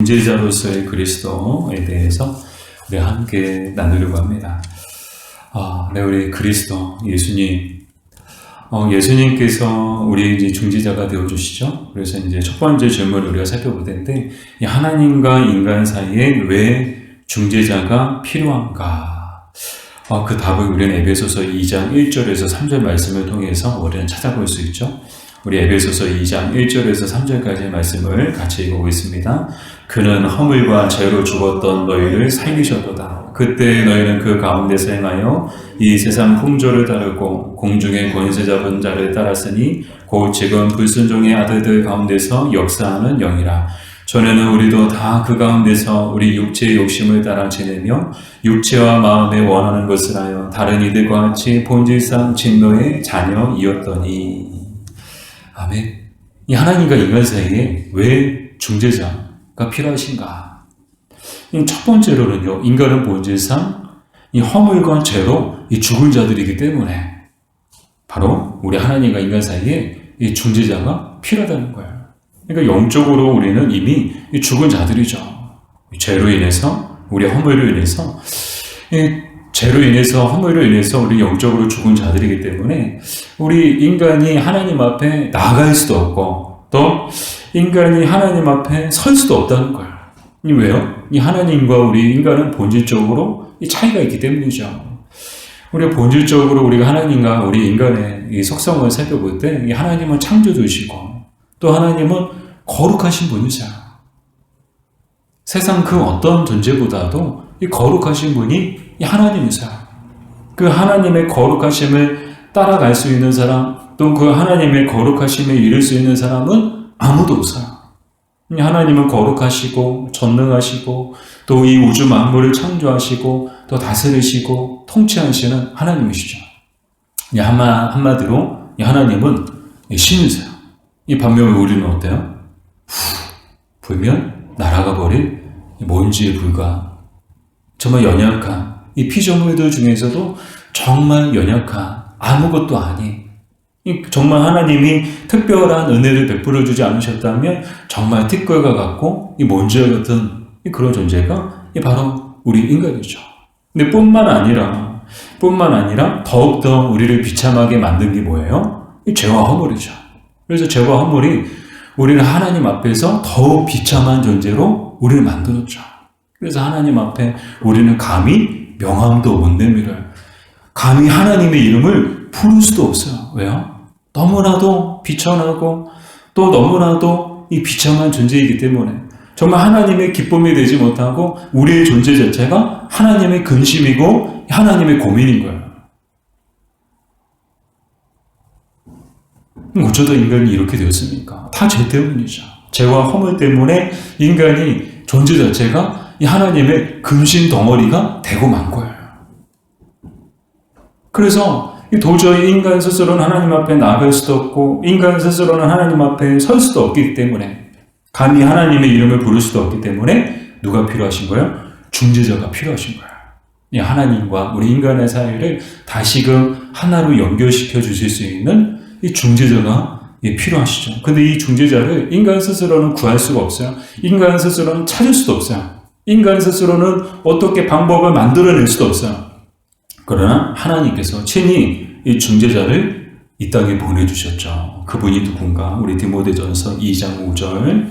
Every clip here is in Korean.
중재자로서의 그리스도에 대해서 우리 함께 나누려고 합니다. 네, 우리 그리스도, 예수님. 예수님께서 우리 이제 중재자가 되어주시죠. 그래서 이제 첫 번째 질문을 우리가 살펴볼 텐데, 이 하나님과 인간 사이에 왜 중재자가 필요한가? 그 답을 우리는 에베소서 2장 1절에서 3절 말씀을 통해서 우리는 찾아볼 수 있죠. 우리 에베소서 2장 1절에서 3절까지의 말씀을 같이 읽어보겠습니다. 그는 허물과 죄로 죽었던 너희를 살리셨도다. 그때 너희는 그 가운데서 행하여 이 세상 풍조를 따르고 공중의 권세 잡은 자를 따랐으니 곧 지금 불순종의 아들들 가운데서 역사하는 영이라. 전에는 우리도 다 그 가운데서 우리 육체의 욕심을 따라 지내며 육체와 마음에 원하는 것을 하여 다른 이들과 같이 본질상 진노의 자녀이었더니. 아멘. 이 하나님과 인간 사이에 왜 중재자가 필요하신가? 첫 번째로는요, 인간은 본질상 이 허물과 죄로 이 죽은 자들이기 때문에 바로 우리 하나님과 인간 사이에 이 중재자가 필요하다는 거예요. 그러니까 영적으로 우리는 이미 이 죽은 자들이죠. 죄로 인해서, 우리 허물로 인해서, 죄로 인해서, 허물로 인해서 우리 영적으로 죽은 자들이기 때문에 우리 인간이 하나님 앞에 나아갈 수도 없고 또 인간이 하나님 앞에 설 수도 없다는 거예요. 왜요? 이 하나님과 우리 인간은 본질적으로 이 차이가 있기 때문이죠. 우리가 본질적으로 우리가 하나님과 우리 인간의 이 속성을 살펴볼 때 이 하나님은 창조주시고 또 하나님은 거룩하신 분이세요. 세상 그 어떤 존재보다도 이 거룩하신 분이 이 하나님이세요. 그 하나님의 거룩하심을 따라갈 수 있는 사람, 또 그 하나님의 거룩하심에 이를 수 있는 사람은 아무도 없어요. 하나님은 거룩하시고 전능하시고 또 이 우주 만물을 창조하시고 또 다스리시고 통치하시는 하나님이시죠. 한마디로 이 하나님은 신이세요. 이 반면에 우리는 어때요? 불면 날아가 버릴 먼지에 불과 정말 연약한 이 피조물들 중에서도 정말 연약한 아무것도 아닌 정말 하나님이 특별한 은혜를 베풀어 주지 않으셨다면 정말 티끌과 같고 이 먼지와 같은 그런 존재가 바로 우리 인간이죠. 근데 뿐만 아니라 더욱더 우리를 비참하게 만든 게 뭐예요? 이 죄와 허물이죠. 그래서 죄와 허물이 우리를 하나님 앞에서 더욱 비참한 존재로 우리를 만들었죠. 그래서 하나님 앞에 우리는 감히 명함도 못 내밀어요. 감히 하나님의 이름을 부를 수도 없어요. 왜요? 너무나도 비천하고 또 너무나도 이 비참한 존재이기 때문에 정말 하나님의 기쁨이 되지 못하고 우리의 존재 자체가 하나님의 근심이고 하나님의 고민인 거예요. 어쩌다 인간이 이렇게 되었습니까? 다 죄 때문이죠. 죄와 허물 때문에 인간이 존재 자체가 이 하나님의 근심 덩어리가 되고 만 거예요. 그래서 도저히 인간 스스로는 하나님 앞에 나아갈 수도 없고 인간 스스로는 하나님 앞에 설 수도 없기 때문에 감히 하나님의 이름을 부를 수도 없기 때문에 누가 필요하신 거예요? 중재자가 필요하신 거예요. 이 하나님과 우리 인간의 사이를 다시금 하나로 연결시켜 주실 수 있는 이 중재자가 필요하시죠. 근데 이 중재자를 인간 스스로는 구할 수가 없어요. 인간 스스로는 찾을 수도 없어요. 인간 스스로는 어떻게 방법을 만들어낼 수도 없어요. 그러나 하나님께서 친히 이 중재자를 이 땅에 보내주셨죠. 그분이 누군가? 우리 디모데전서 2장 5절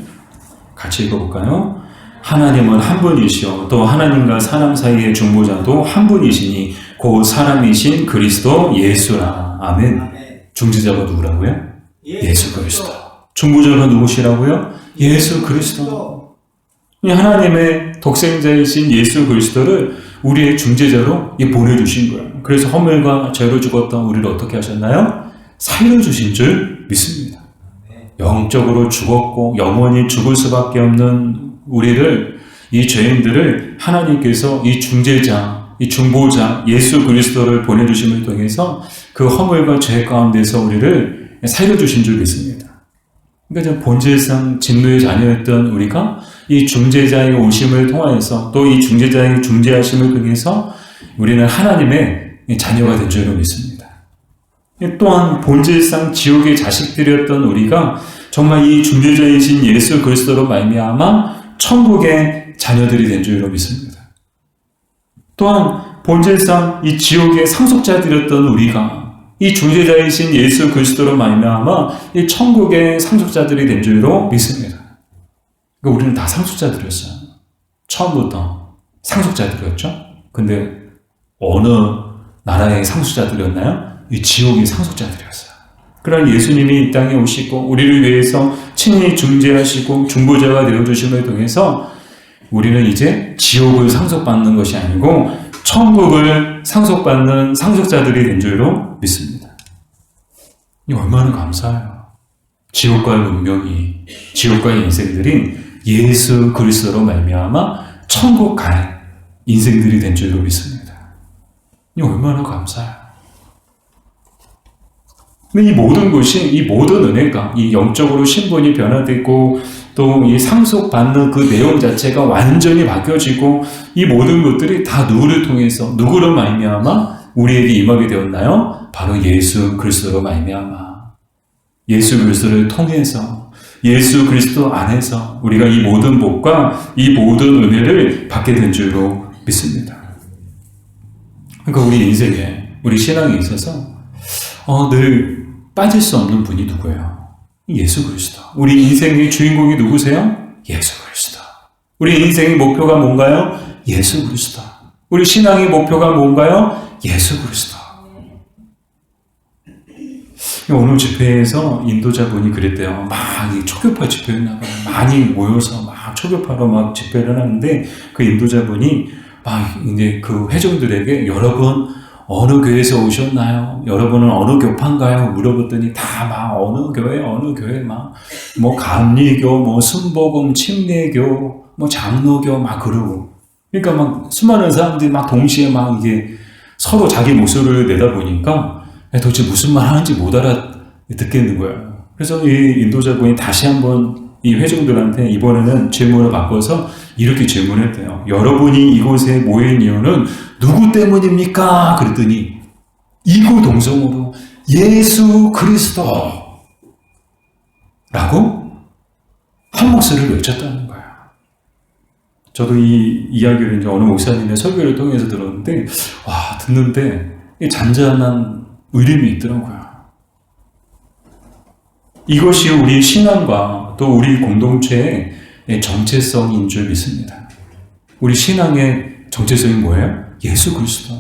같이 읽어볼까요? 하나님은 한 분이시요 또 하나님과 사람 사이의 중보자도 한 분이시니 곧 사람이신 그리스도 예수라. 아멘. 중재자가 누구라고요? 예수 그리스도. 중보자가 누구시라고요? 예수 그리스도. 이 하나님의 독생자이신 예수 그리스도를 우리의 중재자로 보내주신 거예요. 그래서 허물과 죄로 죽었던 우리를 어떻게 하셨나요? 살려주신 줄 믿습니다. 영적으로 죽었고 영원히 죽을 수밖에 없는 우리를, 이 죄인들을 하나님께서 이 중재자, 이 중보자 예수 그리스도를 보내주심을 통해서 그 허물과 죄 가운데서 우리를 살려주신 줄 믿습니다. 그러니까 본질상 진노의 자녀였던 우리가 이 중재자의 오심을 통하여서 또 이 중재자의 중재하심을 통해서 우리는 하나님의 자녀가 된 줄로 믿습니다. 또한 본질상 지옥의 자식들이었던 우리가 정말 이 중재자이신 예수 그리스도로 말미암아 천국의 자녀들이 된 줄로 믿습니다. 또한 본질상 이 지옥의 상속자들이었던 우리가 이 중재자이신 예수 그리스도로 말미암아 이 천국의 상속자들이 된 줄로 믿습니다. 그러니까 우리는 다 상속자들이었어요. 처음부터 상속자들이었죠. 근데 어느 나라의 상속자들이었나요? 이 지옥의 상속자들이었어요. 그러나 예수님이 이 땅에 오시고 우리를 위해서 친히 중재하시고 중보자가 되어주심을 통해서 우리는 이제 지옥을 상속받는 것이 아니고 천국을 상속받는 상속자들이 된 줄로 믿습니다. 이 얼마나 감사해요. 지옥과의 운명이, 지옥과의 인생들이 예수 그리스도로 말미암아 천국 갈 인생들이 된 줄로 믿습니다. 이 얼마나 감사해요. 근데 이 모든 것이, 이 모든 은혜가, 이 영적으로 신분이 변화되고 또 이 상속받는 그 내용 자체가 완전히 바뀌어지고 이 모든 것들이 다 누구를 통해서, 누구로 말미암아 우리에게 임하게 되었나요? 바로 예수 그리스도로 말미암아. 예수 그리스도를 통해서, 예수 그리스도 안에서 우리가 이 모든 복과 이 모든 은혜를 받게 된 줄로 믿습니다. 그러니까 우리 인생에, 우리 신앙에 있어서 늘 빠질 수 없는 분이 누구예요? 예수 그리스도. 우리 인생의 주인공이 누구세요? 예수 그리스도. 우리 인생의 목표가 뭔가요? 예수 그리스도. 우리 신앙의 목표가 뭔가요? 예수 그리스도. 오늘 집회에서 인도자분이 그랬대요. 막 초교파 집회였나 봐요. 많이 모여서 막 초교파로 막 집회를 하는데 그 인도자분이 막 이제 그 회중들에게 여러분 어느 교회에서 오셨나요? 여러분은 어느 교파인가요? 물어봤더니 다 막 어느 교회 막 뭐 감리교, 뭐 순복음, 침례교, 뭐 장로교 막 그러고. 그러니까 막 수많은 사람들이 막 동시에 막 이게 서로 자기 목소리를 내다 보니까 도대체 무슨 말 하는지 못 알아듣겠는 거예요. 그래서 이 인도자분이 다시 한번 이 회중들한테 이번에는 질문을 바꿔서 이렇게 질문했대요. 여러분이 이곳에 모인 이유는 누구 때문입니까? 그랬더니 이구동성으로 예수 그리스도 라고 한 목소리를 외쳤다는 거예요. 저도 이 이야기를 이제 어느 목사님의 설교를 통해서 들었는데 와, 듣는데 잔잔한 울림이 있더라고요. 이것이 우리 신앙과 또 우리 공동체의 정체성인 줄 믿습니다. 우리 신앙의 정체성이 뭐예요? 예수 그리스도.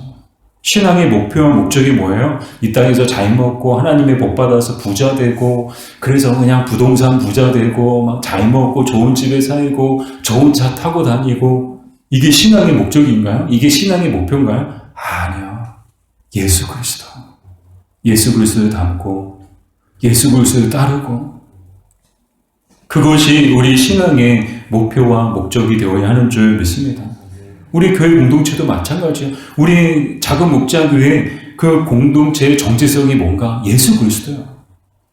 신앙의 목표와 목적이 뭐예요? 이 땅에서 잘 먹고 하나님의 복 받아서 부자 되고 그래서 그냥 부동산 부자 되고 막 잘 먹고 좋은 집에 살고 좋은 차 타고 다니고 이게 신앙의 목적인가요? 이게 신앙의 목표인가요? 아니요. 예수 그리스도. 예수 그리스도를 닮고 예수 그리스도를 따르고 그것이 우리 신앙의 목표와 목적이 되어야 하는 줄 믿습니다. 우리 교회 공동체도 마찬가지예요. 우리 작은 목자교회 그 공동체의 정체성이 뭔가? 예수 그리스도예요.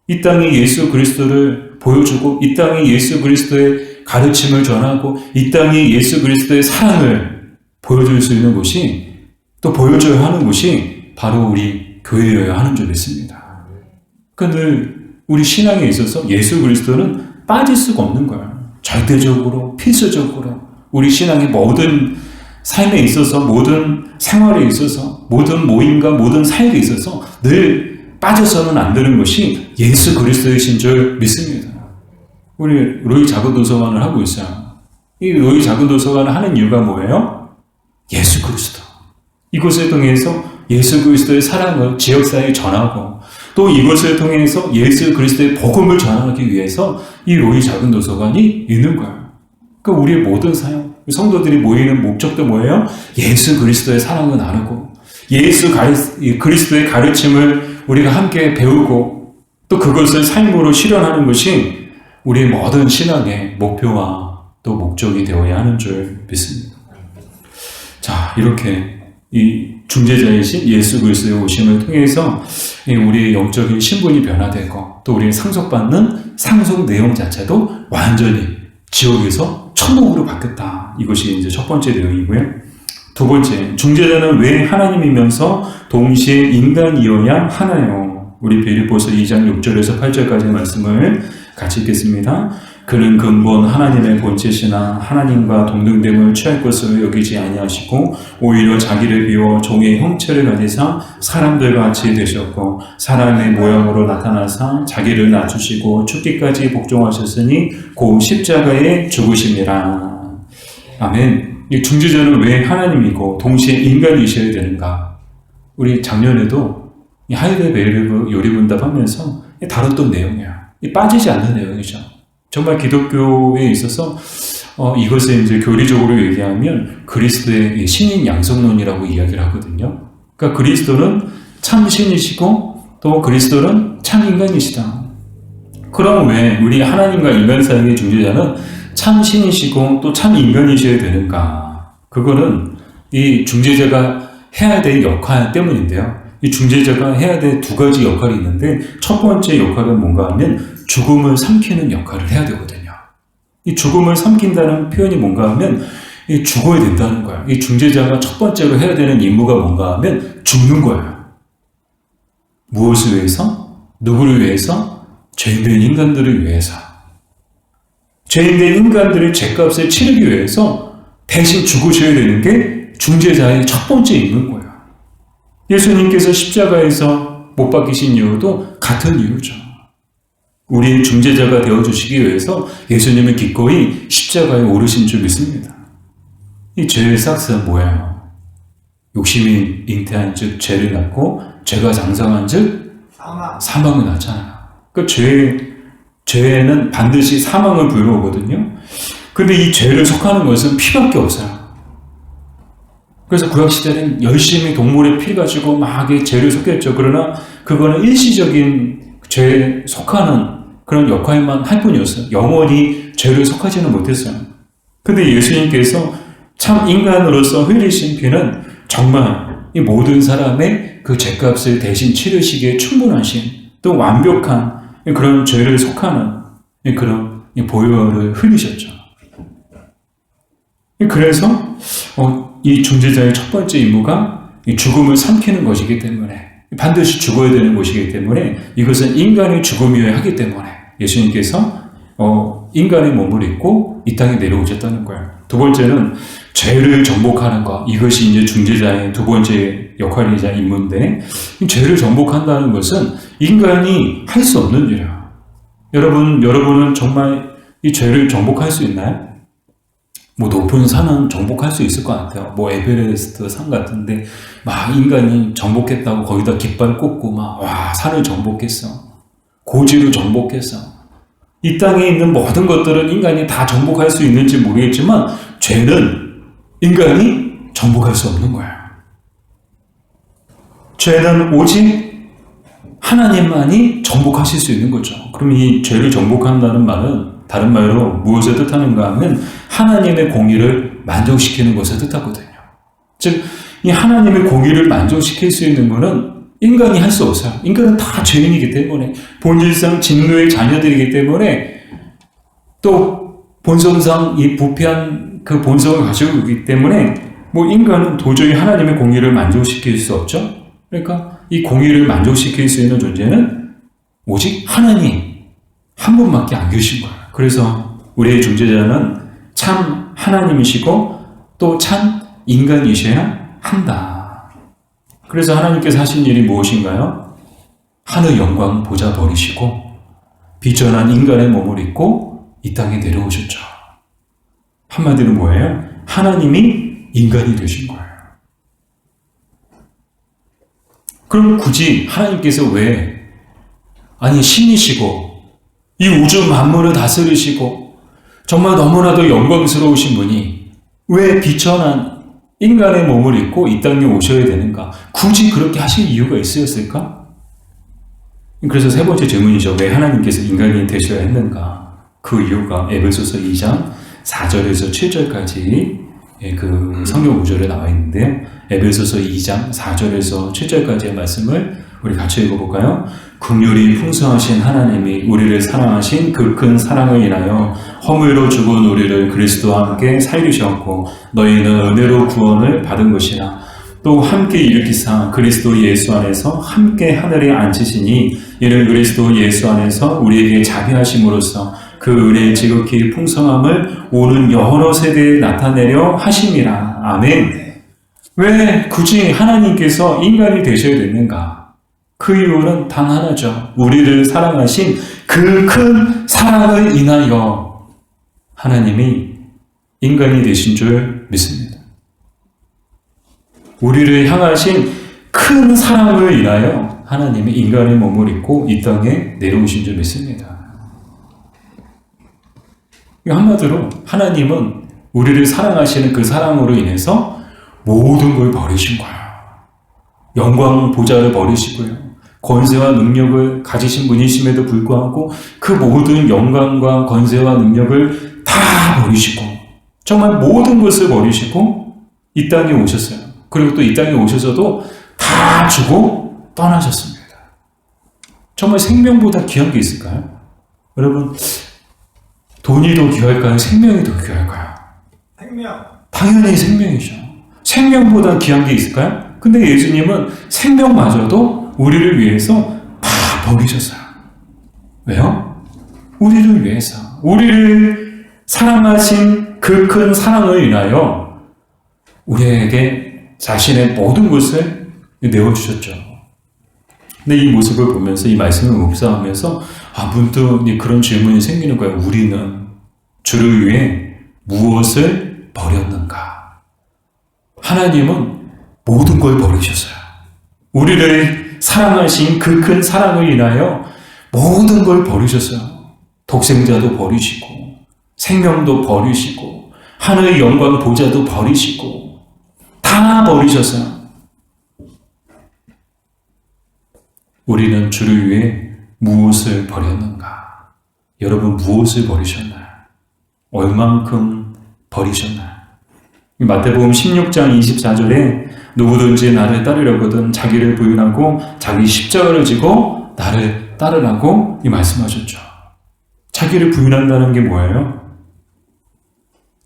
이 땅에 예수 그리스도를 보여주고 이 땅에 예수 그리스도의 가르침을 전하고 이 땅에 예수 그리스도의 사랑을 보여줄 수 있는 곳이 또 보여줘야 하는 곳이 바로 우리 교회여야 하는 줄 믿습니다. 그러니까 늘 우리 신앙에 있어서 예수 그리스도는 빠질 수가 없는 거예요. 절대적으로, 필수적으로 우리 신앙의 모든 삶에 있어서, 모든 생활에 있어서, 모든 모임과 모든 사역에 있어서 늘 빠져서는 안 되는 것이 예수 그리스도이신 줄 믿습니다. 우리 로이 작은 도서관을 하고 있어요. 이 로이 작은 도서관을 하는 이유가 뭐예요? 예수 그리스도. 이곳을 통해서 예수 그리스도의 사랑을 지역사회에 전하고 또 이것을 통해서 예수 그리스도의 복음을 전하기 위해서 이 로이 작은 도서관이 있는 거예요. 그러니까 우리의 모든 사역, 성도들이 모이는 목적도 뭐예요? 예수 그리스도의 사랑을 나누고 예수 그리스도의 가르침을 우리가 함께 배우고 또 그것을 삶으로 실현하는 것이 우리의 모든 신앙의 목표와 또 목적이 되어야 하는 줄 믿습니다. 자, 이렇게 이 중재자이신 예수 그리스도의 오심을 통해서 우리의 영적인 신분이 변화되고 또 우리의 상속받는 상속 내용 자체도 완전히 지옥에서 천국으로 바뀌었다. 이것이 이제 첫 번째 내용이고요. 두 번째, 중재자는 왜 하나님이면서 동시에 인간이어야 하나요? 우리 빌립보서 2장 6절에서 8절까지 말씀을 같이 읽겠습니다. 그는 근본 하나님의 본체시나 하나님과 동등됨을 취할 것으로 여기지 아니하시고 오히려 자기를 비워 종의 형체를 가지사 사람들과 같이 되셨고 사람의 모양으로 나타나사 자기를 낮추시고 죽기까지 복종하셨으니 곧 십자가에 죽으심이라. 아멘. 이 중재자는 왜 하나님이고 동시에 인간이셔야 되는가? 우리 작년에도 이 하이델베르그 요리문답 하면서 다뤘던 내용이야. 빠지지 않는 내용이죠. 정말 기독교에 있어서 이것을 이제 교리적으로 얘기하면 그리스도의 신인 양성론이라고 이야기를 하거든요. 그러니까 그리스도는 참 신이시고 또 그리스도는 참 인간이시다. 그럼 왜 우리 하나님과 인간 사이의 중재자는 참 신이시고 또 참 인간이셔야 되는가? 그거는 이 중재자가 해야 될 역할 때문인데요. 이 중재자가 해야 될 두 가지 역할이 있는데 첫 번째 역할은 뭔가 하면 죽음을 삼키는 역할을 해야 되거든요. 이 죽음을 삼킨다는 표현이 뭔가 하면 이 죽어야 된다는 거야. 이 중재자가 첫 번째로 해야 되는 임무가 뭔가 하면 죽는 거예요. 무엇을 위해서? 누구를 위해서? 죄인된 인간들을 위해서. 죄인된 인간들의 죄값을 치르기 위해서 대신 죽으셔야 되는 게 중재자의 첫 번째 임무인 거예요. 예수님께서 십자가에서 못 박히신 이유도 같은 이유죠. 우리의 중재자가 되어주시기 위해서 예수님은 기꺼이 십자가에 오르신 줄 믿습니다. 이 죄의 싹스는 뭐예요? 욕심이 잉태한 즉 죄를 낳고 죄가 장성한 즉 사망을 낳잖아요. 그 죄는 반드시 사망을 불러오거든요. 근데 이 죄를 속하는 것은 피밖에 없어요. 그래서 구약시대는 열심히 동물의 피 가지고 막 죄를 속였죠. 그러나 그거는 일시적인 죄에 속하는 그런 역할만 할 뿐이었어요. 영원히 죄를 속하지는 못했어요. 근데 예수님께서 참 인간으로서 흘리신 피는 정말 이 모든 사람의 그 죄값을 대신 치르시기에 충분하신 또 완벽한 그런 죄를 속하는 그런 보혈을 흘리셨죠. 그래서 이 중재자의 첫 번째 임무가 이 죽음을 삼키는 것이기 때문에 반드시 죽어야 되는 것이기 때문에 이것은 인간의 죽음이어야 하기 때문에 예수님께서 인간의 몸을 입고 이 땅에 내려오셨다는 거예요. 두 번째는 죄를 정복하는 것. 이것이 이제 중재자의 두 번째 역할이자 임무인데 죄를 정복한다는 것은 인간이 할 수 없는 일이에요. 여러분은 정말 이 죄를 정복할 수 있나요? 뭐 높은 산은 정복할 수 있을 것 같아요. 뭐 에베레스트 산 같은데 막 인간이 정복했다고 거기다 깃발 꽂고 막 산을 정복했어. 고지를 정복했어. 이 땅에 있는 모든 것들은 인간이 다 정복할 수 있는지 모르겠지만 죄는 인간이 정복할 수 없는 거예요. 죄는 오직 하나님만이 정복하실 수 있는 거죠. 그럼 이 죄를 정복한다는 말은 다른 말로 무엇을 뜻하는가 하면 하나님의 공의를 만족시키는 것을 뜻하거든요. 즉, 이 하나님의 공의를 만족시킬 수 있는 것은 인간이 할 수 없어요. 인간은 다 죄인이기 때문에 본질상 진노의 자녀들이기 때문에 또 본성상 이 부패한 그 본성을 가지고 있기 때문에 뭐 인간은 도저히 하나님의 공의를 만족시킬 수 없죠. 그러니까 이 공의를 만족시킬 수 있는 존재는 오직 하나님 한 분밖에 안 계신 거예요. 그래서 우리의 중재자는 참 하나님이시고 또 참 인간이셔야 한다. 그래서 하나님께서 하신 일이 무엇인가요? 하늘 영광 보좌 버리시고 비천한 인간의 몸을 입고 이 땅에 내려오셨죠. 한마디로 뭐예요? 하나님이 인간이 되신 거예요. 그럼 굳이 하나님께서 왜 신이시고 이 우주 만물을 다스리시고 정말 너무나도 영광스러우신 분이 왜 비천한 인간의 몸을 입고 이 땅에 오셔야 되는가? 굳이 그렇게 하실 이유가 있으셨을까? 그래서 세 번째 질문이죠. 왜 하나님께서 인간이 되셔야 했는가? 그 이유가 에베소서 2장 4절에서 7절까지 그 성경 구절에 나와 있는데요. 에베소서 2장 4절에서 7절까지의 말씀을 우리 같이 읽어볼까요? 긍휼이 풍성하신 하나님이 우리를 사랑하신 그 큰 사랑을 인하여 허물로 죽은 우리를 그리스도와 함께 살리셨고 너희는 은혜로 구원을 받은 것이라. 또 함께 일으키사 그리스도 예수 안에서 함께 하늘에 앉히시니 이를 그리스도 예수 안에서 우리에게 자비하심으로써 그 은혜의 지극히 풍성함을 오는 여러 세대에 나타내려 하심이라. 아멘. 왜 굳이 하나님께서 인간이 되셔야 됐는가? 그 이유는 단 하나죠. 우리를 사랑하신 그 큰 사랑을 인하여 하나님이 인간이 되신 줄 믿습니다. 우리를 향하신 큰 사랑을 인하여 하나님이 인간의 몸을 입고 이 땅에 내려오신 줄 믿습니다. 한마디로 하나님은 우리를 사랑하시는 그 사랑으로 인해서 모든 걸 버리신 거예요. 영광 보좌를 버리시고요. 권세와 능력을 가지신 분이심에도 불구하고 그 모든 영광과 권세와 능력을 다 버리시고 정말 모든 것을 버리시고 이 땅에 오셨어요. 그리고 또 이 땅에 오셔서도 다 주고 떠나셨습니다. 정말 생명보다 귀한 게 있을까요? 여러분, 돈이 더 귀할까요? 생명이 더 귀할까요? 생명. 당연히 생명이죠. 생명보다 귀한 게 있을까요? 근데 예수님은 생명마저도 우리를 위해서 다 버리셨어요. 왜요? 우리를 위해서. 우리를 사랑하신 그 큰 사랑을 인하여 우리에게 자신의 모든 것을 내어주셨죠. 근데 이 모습을 보면서 이 말씀을 묵상하면서 문득 그런 질문이 생기는 거예요. 우리는 주를 위해 무엇을 버렸는가? 하나님은 모든 걸 버리셨어요. 우리를 사랑하신 그 큰 사랑을 인하여 모든 걸 버리셨어요. 독생자도 버리시고 생명도 버리시고 하늘의 영광 보좌도 버리시고 다 버리셨어요. 우리는 주를 위해 무엇을 버렸는가? 여러분 무엇을 버리셨나요? 얼만큼 버리셨나요? 마태복음 16장 24절에 누구든지 나를 따르려거든 자기를 부인하고 자기 십자가를 지고 나를 따르라고 말씀하셨죠. 자기를 부인한다는 게 뭐예요?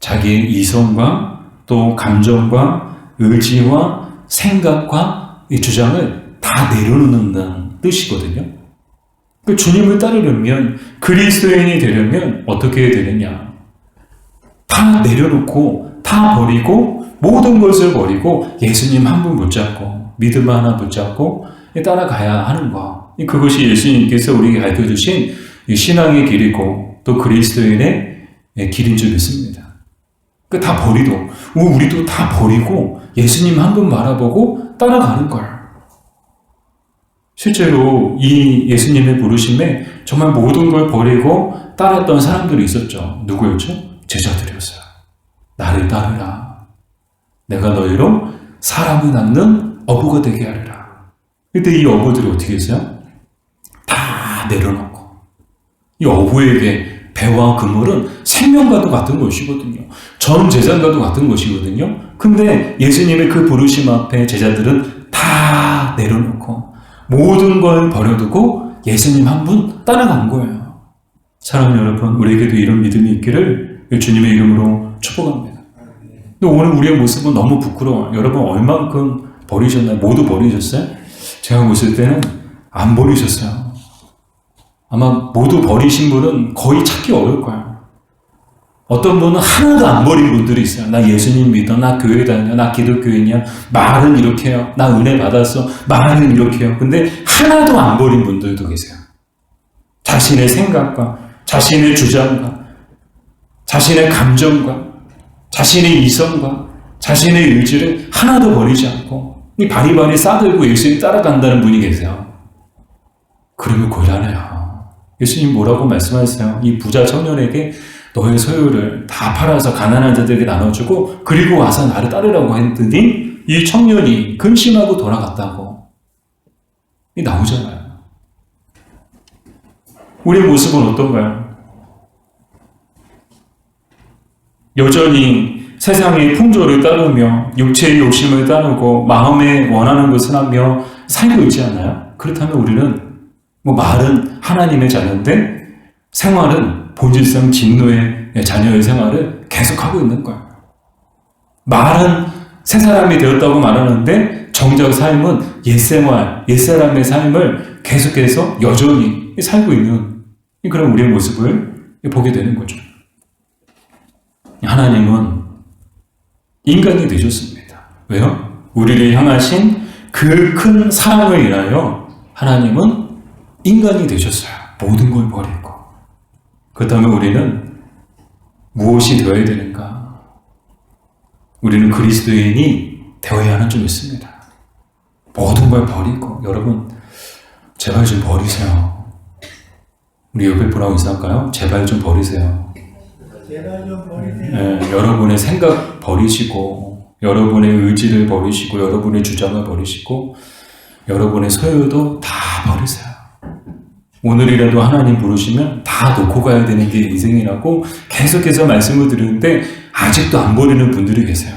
자기의 이성과 또 감정과 의지와 생각과 이 주장을 다 내려놓는다는 뜻이거든요. 그 주님을 따르려면 그리스도인이 되려면 어떻게 해야 되느냐? 다 내려놓고 다 버리고 모든 것을 버리고 예수님 한 분 붙잡고 믿음 하나 붙잡고 따라가야 하는 거. 그것이 예수님께서 우리에게 가르쳐주신 신앙의 길이고 또 그리스도인의 길인 줄 믿습니다. 그 다 버리도 우리도 다 버리고 예수님 한 분 바라보고 따라가는 거예요. 실제로 이 예수님의 부르심에 정말 모든 걸 버리고 따랐던 사람들이 있었죠. 누구였죠? 제자들이었어요. 나를 따르라. 내가 너희로 사람을 낳는 어부가 되게 하리라. 그때 이 어부들이 어떻게 했어요? 다 내려놓고 이 어부에게 배와 그물은 생명과도 같은 것이거든요. 전 재산과도 같은 것이거든요. 근데 예수님의 그 부르심 앞에 제자들은 다 내려놓고 모든 걸 버려두고 예수님 한 분 따라간 거예요. 사랑하는 여러분, 우리에게도 이런 믿음이 있기를 주님의 이름으로 축복합니다. 근데 오늘 우리의 모습은 너무 부끄러워요. 여러분 얼만큼 버리셨나요? 모두 버리셨어요? 제가 봤을 때는 안 버리셨어요. 아마 모두 버리신 분은 거의 찾기 어려울 거예요. 어떤 분은 하나도 안 버린 분들이 있어요. 나 예수님 믿어. 나 교회 다녀. 나 기독교인이야. 말은 이렇게 해요. 나 은혜 받았어. 말은 이렇게 해요. 근데 하나도 안 버린 분들도 계세요. 자신의 생각과 자신의 주장과 자신의 감정과 자신의 이성과 자신의 의지를 하나도 버리지 않고 바리바리 싸들고 예수님 따라간다는 분이 계세요. 그러면 곤란해요. 예수님 뭐라고 말씀하세요? 이 부자 청년에게 너의 소유를 다 팔아서 가난한 자들에게 나눠주고 그리고 와서 나를 따르라고 했더니 이 청년이 근심하고 돌아갔다고. 이 나오잖아요. 우리의 모습은 어떤가요? 여전히 세상의 풍조를 따르며 육체의 욕심을 따르고 마음에 원하는 것을 하며 살고 있지 않나요? 그렇다면 우리는 말은 하나님의 자녀인데 생활은 본질상 진노의 자녀의 생활을 계속하고 있는 거예요. 말은 새 사람이 되었다고 말하는데 정작 삶은 옛생활, 옛사람의 삶을 계속해서 여전히 살고 있는 그런 우리의 모습을 보게 되는 거죠. 하나님은 인간이 되셨습니다. 왜요? 우리를 향하신 그 큰 사랑을 인하여 하나님은 인간이 되셨어요. 모든 걸 버리고. 그렇다면 우리는 무엇이 되어야 되는가? 우리는 그리스도인이 되어야 하는 점 있습니다. 모든 걸 버리고. 여러분, 제발 좀 버리세요. 우리 옆에 분하고 인사할까요? 제발 좀 버리세요. 제발 좀 버리세요. 네, 여러분의 생각 버리시고, 여러분의 의지를 버리시고, 여러분의 주장을 버리시고, 여러분의 소유도 다 버리세요. 오늘이라도 하나님 부르시면 다 놓고 가야 되는 게 인생이라고 계속해서 말씀을 드리는데 아직도 안 버리는 분들이 계세요.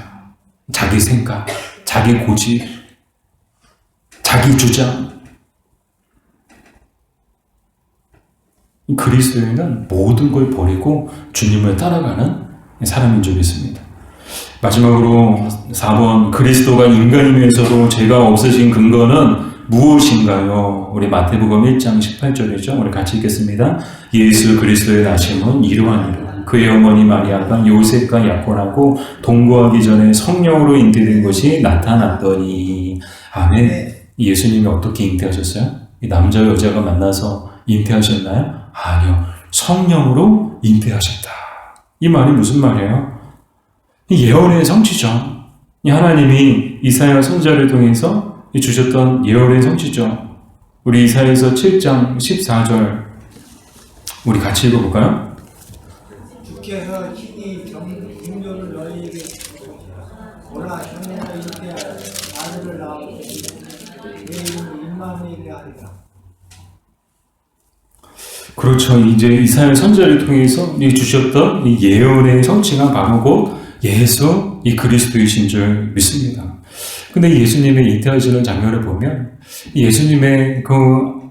자기 생각, 자기 고집, 자기 주장. 그리스도인은 모든 걸 버리고 주님을 따라가는 사람인 줄 믿습니다. 마지막으로 4번, 그리스도가 인간임에서도 죄가 없으신 근거는 무엇인가요? 우리 마태복음 1장 18절이죠. 우리 같이 읽겠습니다. 예수 그리스도의 나심은 이러하니라. 그의 어머니 마리아가 요셉과 약혼하고 동거하기 전에 성령으로 잉태된 것이 나타났더니. 아멘. 예수님이 어떻게 잉태하셨어요? 이 남자 여자가 만나서 잉태하셨나요? 아니요. 성령으로 잉태하셨다. 이 말이 무슨 말이에요? 이 예언의 성취죠. 이 하나님이 이사야 선지자를 통해서 주셨던 예언의 성취죠. 우리 이사야서 7장 14절 우리 같이 읽어볼까요? 주께서 친히 긍휼을 너희에게 오라 형제가 이때 아들을 낳으시니 내 이름 임마누엘이 아니라. 그렇죠. 이제 이사야 선지자를 통해서 주셨던 이 예언의 성취가 바로 곧 예수, 이 그리스도이신 줄 믿습니다. 근데 예수님의 잉태하시는 장면을 보면 예수님의 그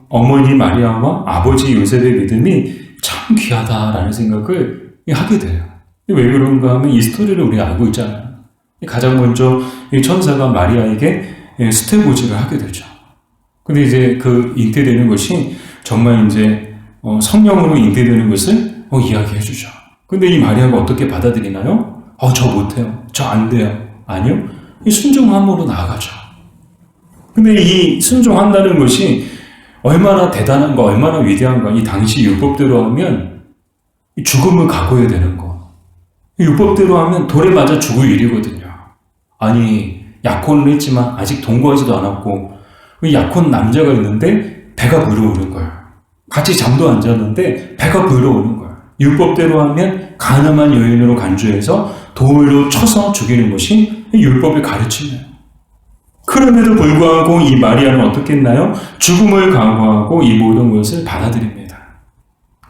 어머니 마리아와 아버지 요셉의 믿음이 참 귀하다라는 생각을 하게 돼요. 왜 그런가 하면 이 스토리를 우리가 알고 있잖아요. 가장 먼저 이 천사가 마리아에게 수태고지를 하게 되죠. 근데 이제 그 잉태되는 것이 정말 이제 성령으로 잉태되는 것을 이야기해 주죠. 근데 이 마리아가 어떻게 받아들이나요? 저 못해요. 저 안 돼요. 아니요. 이 순종함으로 나아가죠. 근데 이 순종한다는 것이 얼마나 대단한가, 얼마나 위대한가. 이 당시 율법대로 하면 죽음을 각오해야 되는 거. 율법대로 하면 돌에 맞아 죽을 일이거든요. 아니, 약혼을 했지만 아직 동거하지도 않았고 약혼 남자가 있는데 배가 불러오는 거예요. 같이 잠도 안 잤는데 배가 불러오는 거예요. 율법대로 하면 가늠한 여인으로 간주해서 돌로 쳐서 죽이는 것이 율법의 가르침이에요. 그럼에도 불구하고 이 마리아는 어떻게 했나요? 죽음을 각오하고 이 모든 것을 받아들입니다.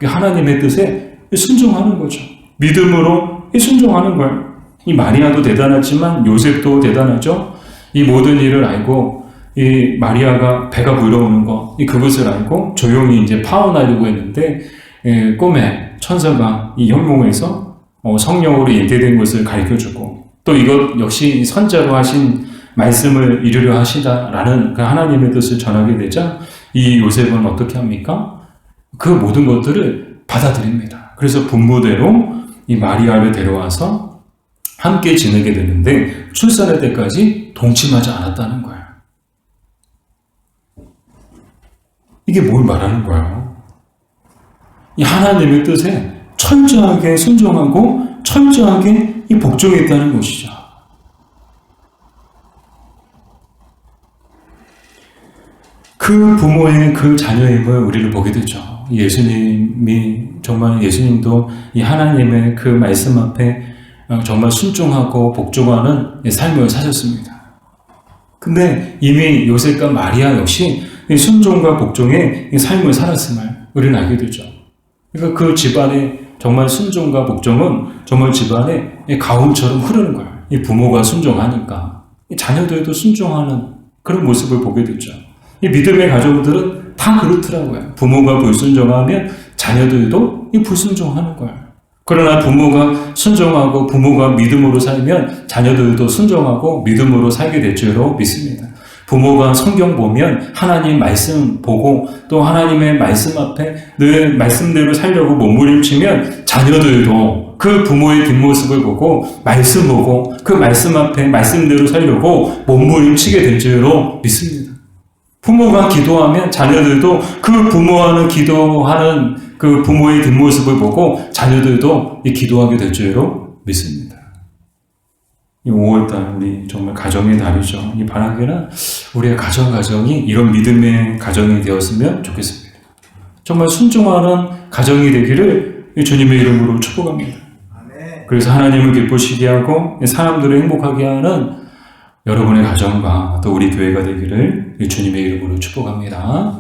하나님의 뜻에 순종하는 거죠. 믿음으로 순종하는 거예요. 이 마리아도 대단하지만 요셉도 대단하죠. 이 모든 일을 알고 이 마리아가 배가 불러오는 거, 그것을 알고 조용히 이제 파혼하려고 했는데 꿈에 천사가 이 현몽에서 성령으로 잉태된 것을 가르쳐주고 또 이것 역시 선자로 하신 말씀을 이루려 하시다라는 그 하나님의 뜻을 전하게 되자 이 요셉은 어떻게 합니까? 그 모든 것들을 받아들입니다. 그래서 분모대로 이 마리아를 데려와서 함께 지내게 되는데 출산할 때까지 동침하지 않았다는 거예요. 이게 뭘 말하는 거예요? 이 하나님의 뜻에 철저하게 순종하고 철저하게 이 복종했다는 것이죠. 그 부모의 그 자녀임을 우리를 보게 되죠. 예수님이 정말 예수님도 이 하나님의 그 말씀 앞에 정말 순종하고 복종하는 삶을 사셨습니다. 근데 이미 요셉과 마리아 역시 순종과 복종의 삶을 살았음을 우리는 알게 되죠. 그러니까 그 집안의 정말 순종과 복종은 정말 집안의 가온처럼 흐르는 거예요. 이 부모가 순종하니까 자녀들도 순종하는 그런 모습을 보게 되죠. 이 믿음의 가정들은 다 그렇더라고요. 부모가 불순종하면 자녀들도 이 불순종하는 거예요. 그러나 부모가 순종하고 부모가 믿음으로 살면 자녀들도 순종하고 믿음으로 살게 될 줄로 믿습니다. 부모가 성경 보면 하나님 말씀 보고 또 하나님의 말씀 앞에 늘 말씀대로 살려고 몸부림치면 자녀들도 그 부모의 뒷모습을 보고 말씀 보고 그 말씀 앞에 말씀대로 살려고 몸부림치게 될 줄로 믿습니다. 부모가 기도하면 자녀들도 그 부모하는 기도하는 그 부모의 뒷모습을 보고 자녀들도 기도하게 될 줄로 믿습니다. 이 5월달 우리 정말 가정의 달이죠. 이 바라기는 우리의 가정이 이런 믿음의 가정이 되었으면 좋겠습니다. 정말 순종하는 가정이 되기를 주님의 이름으로 축복합니다. 그래서 하나님을 기쁘시게 하고 사람들을 행복하게 하는 여러분의 가정과 또 우리 교회가 되기를 주님의 이름으로 축복합니다.